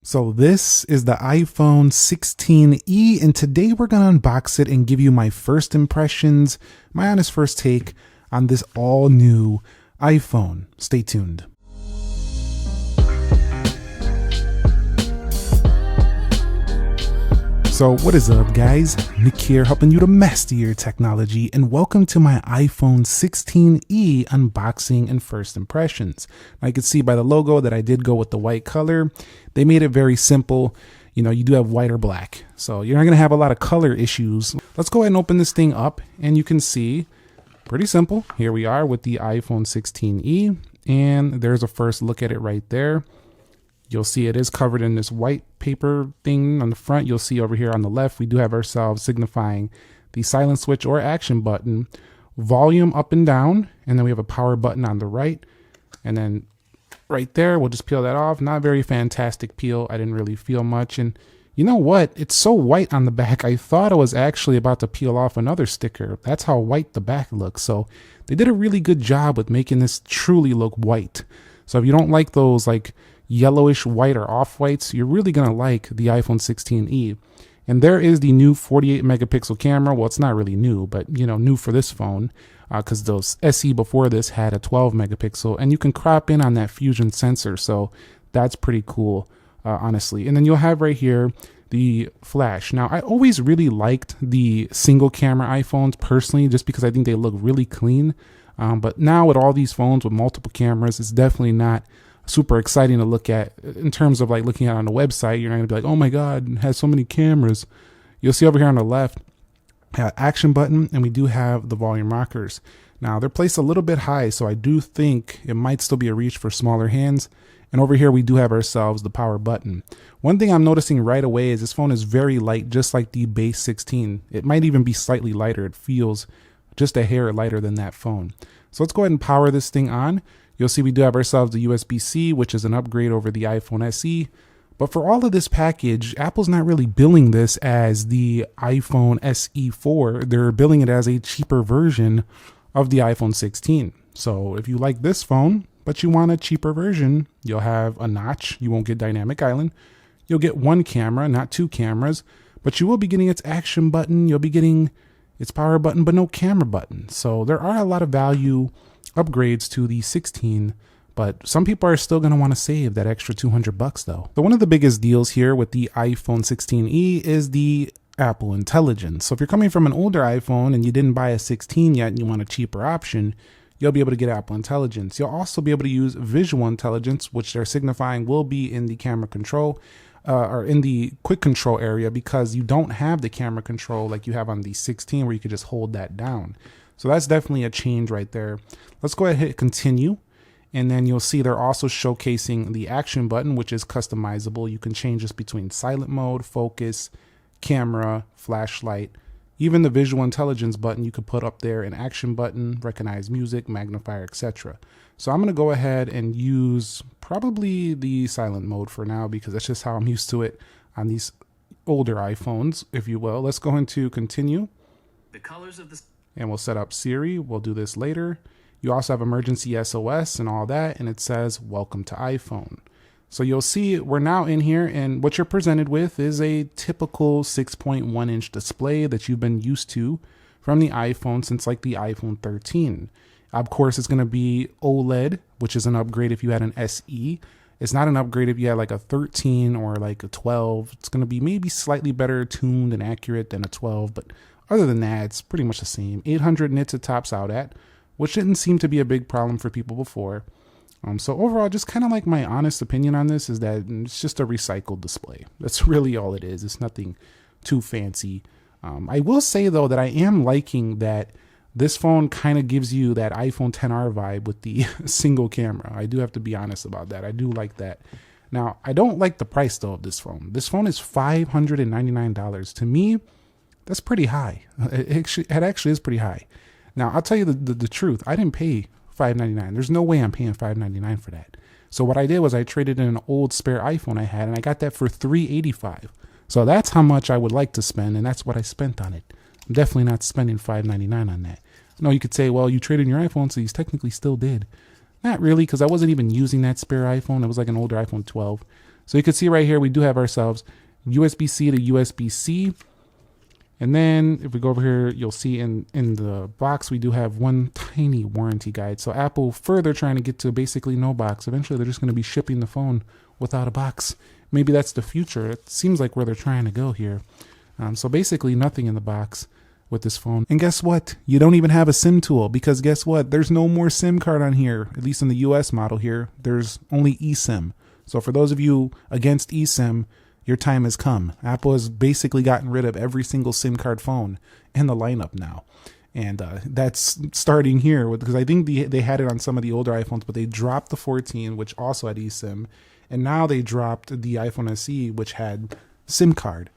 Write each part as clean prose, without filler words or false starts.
So this is the iPhone 16e, and today we're going to unbox it and give you my first impressions, my honest first take on this all new iPhone. Stay tuned. So what is up, guys? Nick here, helping you to master your technology, and welcome to my iPhone 16e unboxing and first impressions. Now, you can see by the logo that I did go with the white color. They made it very simple. You know, you do have white or black, so you're not going to have a lot of color issues. Let's go ahead and open this thing up, and you can see, pretty simple. Here we are with the iPhone 16e, and there's a first look at it right there. You'll see it is covered in this white paper thing on the front. You'll see over here on the left, we do have ourselves signifying the silent switch or action button, volume up and down, and then we have a power button on the right. And then right there, we'll just peel that off. Not very fantastic peel. I didn't really feel much. And you know what? It's so white on the back. I thought I was actually about to peel off another sticker. That's how white the back looks. So they did a really good job with making this truly look white. So if you don't like those like yellowish white or off-whites, you're really going to like the iPhone 16e. And there is the new 48 megapixel camera. Well, it's not really new, but you know, new for this phone, because those SE before this had a 12 megapixel, and you can crop in on that fusion sensor. So that's pretty cool, honestly. And then you'll have right here the flash. Now, I always really liked the single camera iPhones personally, just because I think they look really clean. But now with all these phones with multiple cameras, it's definitely not super exciting to look at in terms of like looking at it on a website. You're not gonna be like, oh my god, it has so many cameras. You'll see over here on the left, action button, and we do have the volume rockers. Now they're placed a little bit high, so I do think it might still be a reach for smaller hands. And over here we do have ourselves the power button. One thing I'm noticing right away is this phone is very light, just like the base 16. It might even be slightly lighter. It feels just a hair lighter than that phone. So let's go ahead and power this thing on. You'll see we do have ourselves the USB-C, which is an upgrade over the iPhone SE. But for all of this package, Apple's not really billing this as the iPhone SE4. They're billing it as a cheaper version of the iPhone 16. So if you like this phone, but you want a cheaper version, you'll have a notch. You won't get Dynamic Island. You'll get one camera, not two cameras, but you will be getting its action button. You'll be getting its power button, but no camera button. So there are a lot of value upgrades to the 16, but some people are still going to want to save that extra $200 though. So one of the biggest deals here with the iPhone 16e is the Apple Intelligence. So if you're coming from an older iPhone and you didn't buy a 16 yet and you want a cheaper option, you'll be able to get Apple Intelligence. You'll also be able to use Visual Intelligence, which they're signifying will be in the camera control or in the quick control area, because you don't have the camera control like you have on the 16 where you could just hold that down. So that's definitely a change right there. Let's go ahead and hit continue. And then you'll see they're also showcasing the action button, which is customizable. You can change this between silent mode, focus, camera, flashlight, even the visual intelligence button you could put up there, an action button, recognize music, magnifier, etc. So I'm going to go ahead and use probably the silent mode for now, because that's just how I'm used to it on these older iPhones, if you will. Let's go into continue. The colors of the And we'll set up Siri. We'll do this later. You also have emergency SOS and all that, and it says welcome to iPhone. So you'll see we're now in here, and what you're presented with is a typical 6.1 inch display that you've been used to from the iPhone since like the iPhone 13. Of course, it's going to be OLED, which is an upgrade if you had an SE. It's not an upgrade if you had like a 13 or like a 12. It's going to be maybe slightly better tuned and accurate than a 12, but other than that, it's pretty much the same. 800 nits it tops out at, which didn't seem to be a big problem for people before. So overall, just kind of like my honest opinion on this is that it's just a recycled display. That's really all it is. It's nothing too fancy. I will say though that I am liking that this phone kind of gives you that iPhone XR vibe with the single camera. I do have to be honest about that. I do like that. Now, I don't like the price though of this phone. This phone is $599. To me, that's pretty high. It actually is pretty high. Now, I'll tell you the truth. I didn't pay $599. There's no way I'm paying $599 for that. So what I did was I traded in an old spare iPhone I had, and I got that for $385. So that's how much I would like to spend, and that's what I spent on it. I'm definitely not spending $599 on that. No, you could say, well, you traded in your iPhone, so you technically still did. Not really, because I wasn't even using that spare iPhone. It was like an older iPhone 12. So you can see right here, we do have ourselves USB-C to USB-C. And then if we go over here, you'll see in the box, we do have one tiny warranty guide. So Apple further trying to get to basically no box. Eventually, they're just going to be shipping the phone without a box. Maybe that's the future. It seems like where they're trying to go here. So basically nothing in the box with this phone. And guess what? You don't even have a SIM tool, because guess what? There's no more SIM card on here, at least in the US model here. There's only eSIM. So for those of you against eSIM, your time has come. Apple has basically gotten rid of every single SIM card phone in the lineup now. And that's starting here, because I think they had it on some of the older iPhones, but they dropped the 14, which also had eSIM. And now they dropped the iPhone SE, which had SIM card.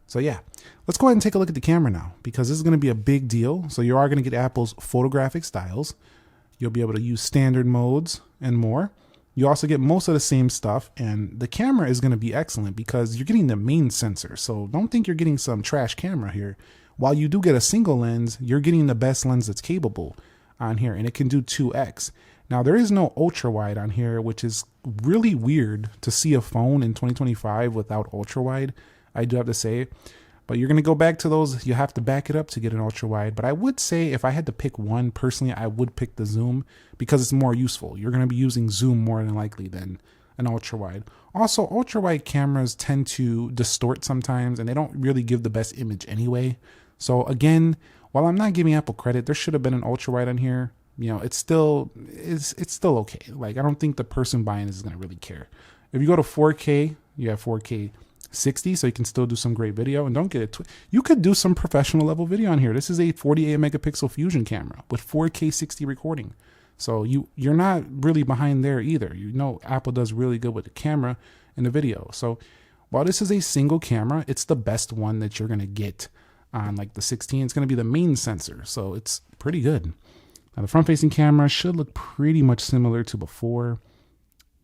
So yeah, let's go ahead and take a look at the camera now, because this is going to be a big deal. So you are going to get Apple's photographic styles. You'll be able to use standard modes and more. You also get most of the same stuff, and the camera is going to be excellent because you're getting the main sensor. So don't think you're getting some trash camera here. While you do get a single lens, you're getting the best lens that's capable on here, and it can do 2x. Now, there is no ultra wide on here, which is really weird to see a phone in 2025 without ultra wide, I do have to say. But you're going to go back to those. You have to back it up to get an ultra wide. But I would say if I had to pick one, personally, I would pick the zoom because it's more useful. You're going to be using zoom more than likely than an ultra wide. Also, ultra wide cameras tend to distort sometimes, and they don't really give the best image anyway. So again, while I'm not giving Apple credit, there should have been an ultra wide on here. You know, it's still okay. Like, I don't think the person buying this is going to really care. If you go to 4K, you have 4K 60, so you can still do some great video. And don't get it you could do some professional level video on here. This is a 48 megapixel fusion camera with 4K 60 recording. So you're not really behind there either. You know, Apple does really good with the camera and the video. So while this is a single camera, it's the best one that you're going to get on like the 16. It's going to be the main sensor. So it's pretty good. Now the front facing camera should look pretty much similar to before.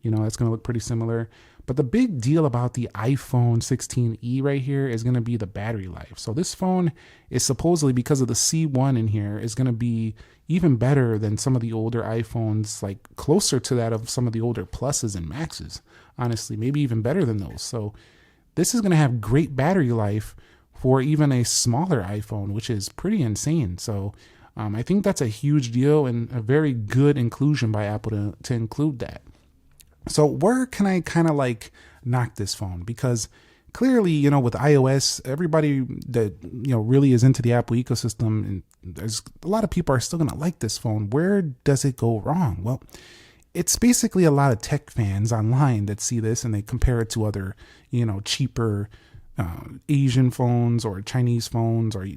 You know, it's going to look pretty similar. But the big deal about the iPhone 16e right here is going to be the battery life. So this phone is supposedly, because of the C1 in here, is going to be even better than some of the older iPhones, like closer to that of some of the older Pluses and Maxes. Honestly, maybe even better than those. So this is going to have great battery life for even a smaller iPhone, which is pretty insane. So I think that's a huge deal and a very good inclusion by Apple to include that. So where can I kind of like knock this phone? Because clearly, you know, with iOS, everybody that, you know, really is into the Apple ecosystem, and there's a lot of people are still going to like this phone. Where does it go wrong? Well, it's basically a lot of tech fans online that see this and they compare it to other, you know, cheaper Asian phones or Chinese phones, or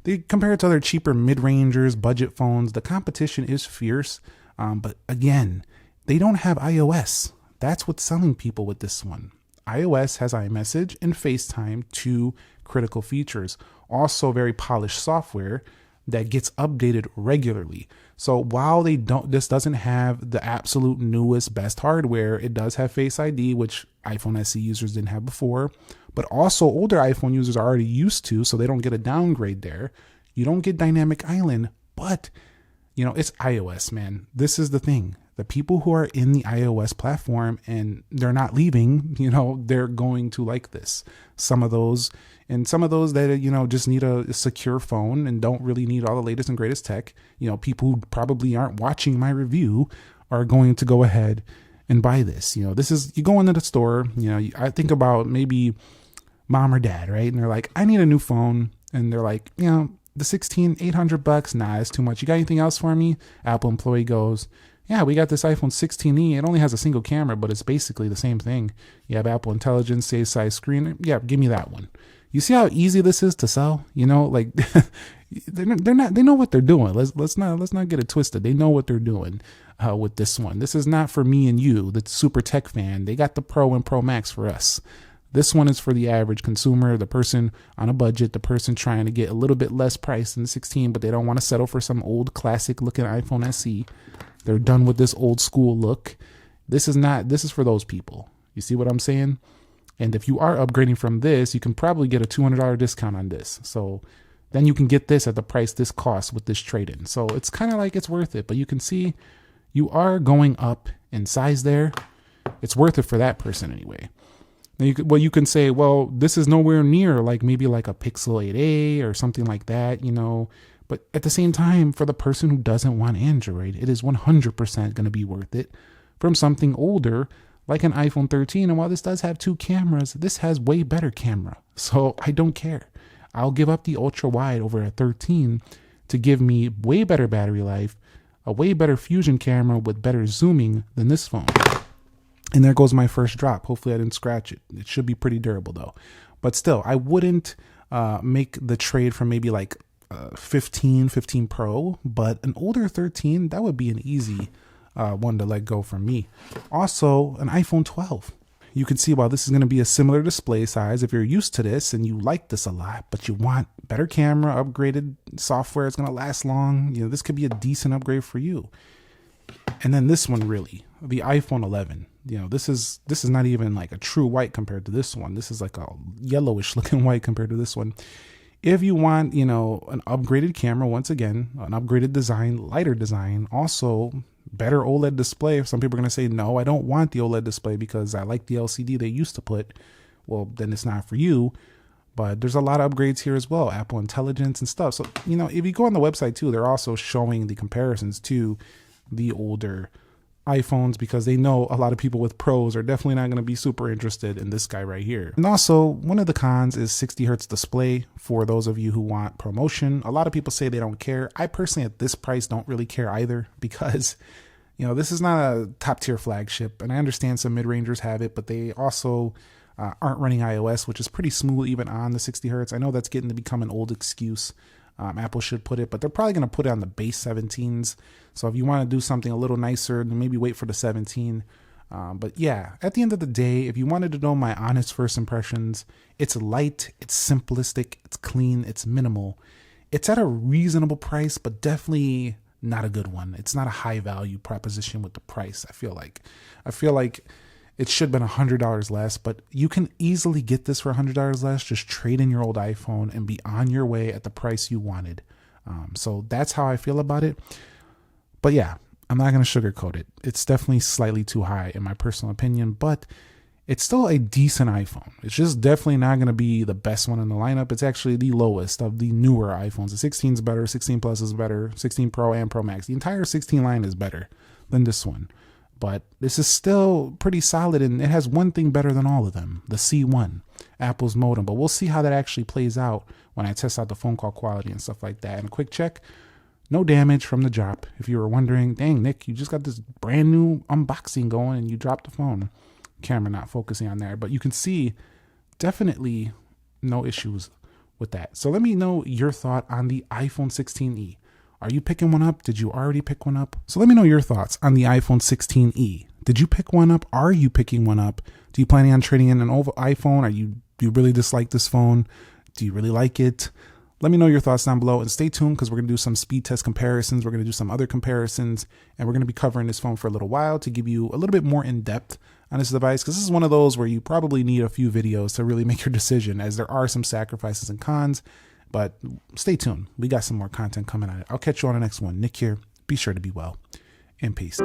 they compare it to other cheaper mid-rangers, budget phones. The competition is fierce, but again, they don't have iOS. That's what's selling people with this one. iOS has iMessage and FaceTime, two critical features. Also very polished software that gets updated regularly. So while this doesn't have the absolute newest, best hardware, it does have Face ID, which iPhone SE users didn't have before, but also older iPhone users are already used to, so they don't get a downgrade there. You don't get Dynamic Island, but you know, it's iOS, man. This is the thing. The people who are in the iOS platform and they're not leaving, you know, they're going to like this. Some of those that, you know, just need a secure phone and don't really need all the latest and greatest tech, you know, people who probably aren't watching my review are going to go ahead and buy this. You know, this is, you go into the store, you know, I think about maybe mom or dad, right? And they're like, I need a new phone. And they're like, you know, the 16, $800, nah, it's too much. You got anything else for me? Apple employee goes, yeah, we got this iPhone 16e. It only has a single camera, but it's basically the same thing. You have Apple Intelligence, same size screen. Yeah, give me that one. You see how easy this is to sell? You know, like they know what they're doing. Let's not get it twisted. They know what they're doing with this one. This is not for me and you, the super tech fan. They got the Pro and Pro Max for us. This one is for the average consumer, the person on a budget, the person trying to get a little bit less price than the 16, but they don't want to settle for some old classic looking iPhone SE. They're done with this old school look. This is for those people. You see what I'm saying? And if you are upgrading from this, you can probably get a $200 discount on this. So then you can get this at the price this costs with this trade-in. So it's kind of like it's worth it, but you can see you are going up in size there. It's worth it for that person anyway. Now you can say, well, this is nowhere near like maybe like a Pixel 8a or something like that, you know. But at the same time, for the person who doesn't want Android, it is 100% going to be worth it from something older like an iPhone 13. And while this does have 2 cameras, this has way better camera. So I don't care. I'll give up the ultra wide over a 13 to give me way better battery life, a way better fusion camera with better zooming than this phone. And there goes my first drop. Hopefully I didn't scratch it. It should be pretty durable though. But still, I wouldn't make the trade from maybe like 15 Pro, but an older 13, that would be an easy one to let go from me. Also, an iPhone 12. You can see while this is going to be a similar display size, if you're used to this and you like this a lot, but you want better camera, upgraded software, it's going to last long, you know, this could be a decent upgrade for you. And then this one, really, the iPhone 11. You know, this is not even like a true white compared to this one. This is like a yellowish looking white compared to this one. If you want, you know, an upgraded camera, once again, an upgraded design, lighter design, also better OLED display. Some people are going to say, no, I don't want the OLED display because I like the LCD they used to put. Well, then it's not for you. But there's a lot of upgrades here as well, Apple Intelligence and stuff. So, you know, if you go on the website too, they're also showing the comparisons to the older iPhones because they know a lot of people with pros are definitely not going to be super interested in this guy right here. And also, one of the cons is 60 hertz display for those of you who want promotion. A lot of people say they don't care. I personally at this price don't really care either because, you know, this is not a top tier flagship, and I understand some mid-rangers have it, but they also aren't running iOS, which is pretty smooth even on the 60 hertz. I know that's getting to become an old excuse. Apple should put it, but they're probably going to put it on the base 17s. So if you want to do something a little nicer, then maybe wait for the 17. But yeah, at the end of the day, if you wanted to know my honest first impressions, it's light, it's simplistic, it's clean, it's minimal. It's at a reasonable price, but definitely not a good one. It's not a high value proposition with the price. I feel like it should have been $100 less, but you can easily get this for $100 less. Just trade in your old iPhone and be on your way at the price you wanted. So that's how I feel about it. But yeah, I'm not going to sugarcoat it. It's definitely slightly too high in my personal opinion, but it's still a decent iPhone. It's just definitely not going to be the best one in the lineup. It's actually the lowest of the newer iPhones. The 16 is better, 16 Plus is better, 16 Pro and Pro Max. The entire 16 line is better than this one. But this is still pretty solid, and it has one thing better than all of them, the C1, Apple's modem. But we'll see how that actually plays out when I test out the phone call quality and stuff like that. And a quick check, no damage from the drop. If you were wondering, dang, Nick, you just got this brand new unboxing going and you dropped the phone. Camera not focusing on there. But you can see definitely no issues with that. So let me know your thought on the iPhone 16e. Are you picking one up? Did you already pick one up? So let me know your thoughts on the iPhone 16e. Did you pick one up? Are you picking one up? Do you planning on trading in an old iPhone? Do you really dislike this phone? Do you really like it? Let me know your thoughts down below, and stay tuned because we're going to do some speed test comparisons. We're going to do some other comparisons, and we're going to be covering this phone for a little while to give you a little bit more in depth on this device, because this is one of those where you probably need a few videos to really make your decision, as there are some sacrifices and cons. But stay tuned. We got some more content coming at it. I'll catch you on the next one. Nick here. Be sure to be well, and peace.